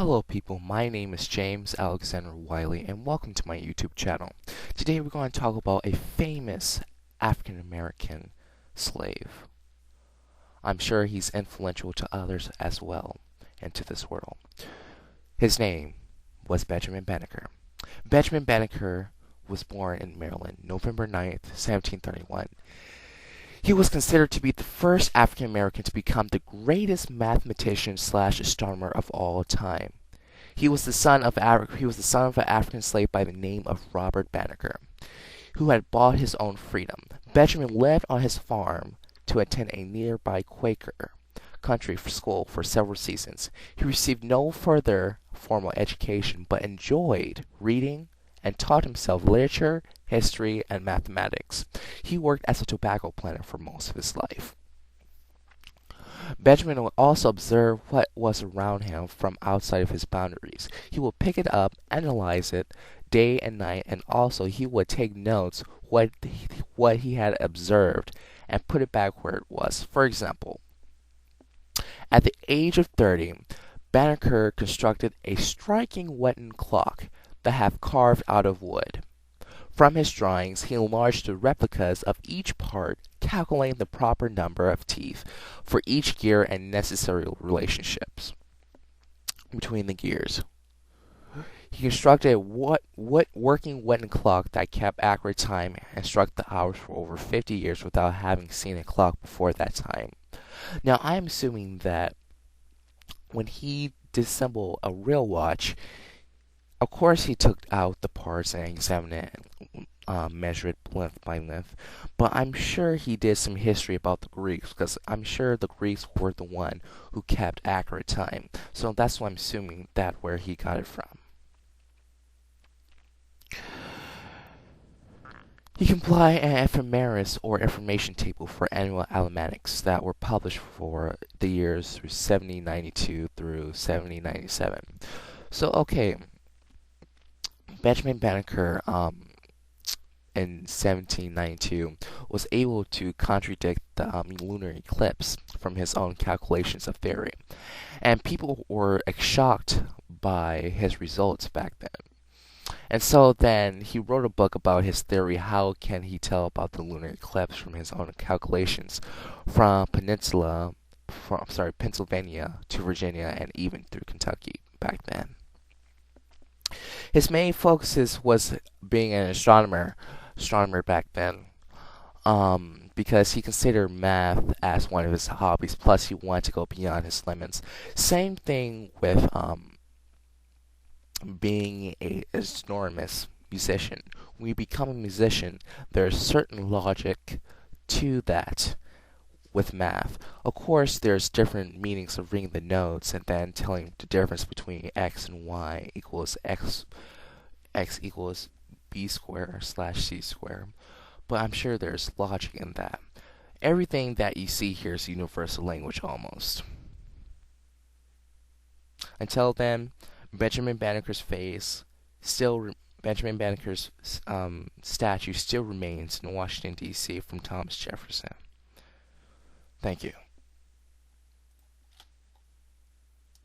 Hello people, my name is James Alexander Wiley and welcome to my YouTube channel. Today we're going to talk about a famous African American slave. I'm sure he's influential to others as well into this world. His name was Benjiman Benneker. Benjiman Benneker was born in Maryland, November 9th, 1731. He was considered to be the first African American to become the greatest mathematician slash astronomer of all time. He was the son of an African slave by the name of Robert Banneker, who had bought his own freedom. Benjamin lived on his farm to attend a nearby Quaker country school for several seasons. He received no further formal education, but enjoyed reading and taught himself literature, history, and mathematics. He worked as a tobacco planter for most of his life. Benjamin would also observe what was around him from outside of his boundaries. He would pick it up, analyze it day and night, and also he would take notes what he had observed and put it back where it was. For example, at the age of 30, Banneker constructed a striking wooden clock that had carved out of wood. From his drawings, he enlarged the replicas of each part, calculating the proper number of teeth for each gear and necessary relationships between the gears. He constructed a working wooden clock that kept accurate time and struck the hours for over 50 years without having seen a clock before that time. Now, I'm assuming that when he disassembled a real watch, of course, he took out the parts and examined it and measured it length by length. But I'm sure he did some history about the Greeks, because I'm sure the Greeks were the one who kept accurate time. So that's why I'm assuming that where he got it from. He compiled an ephemeris or information table for annual almanacs that were published for the years through 1792 through 1797. So, okay. Benjamin Benneker in 1792 was able to contradict the lunar eclipse from his own calculations of theory, and people were shocked by his results back then. And so then he wrote a book about his theory. How can he tell about the lunar eclipse from his own calculations from Pennsylvania to Virginia and even through Kentucky back then. His main focus was being an astronomer back then, because he considered math as one of his hobbies. Plus, he wanted to go beyond his limits. Same thing with being an enormous musician. When you become a musician, there's certain logic to that. With math, of course, there's different meanings of reading the notes and then telling the difference between x and y equals x equals b square / c square. But I'm sure there's logic in that. Everything that you see here is universal language almost. Until then, Benjamin Banneker's statue still remains in Washington, D.C. from Thomas Jefferson. Thank you.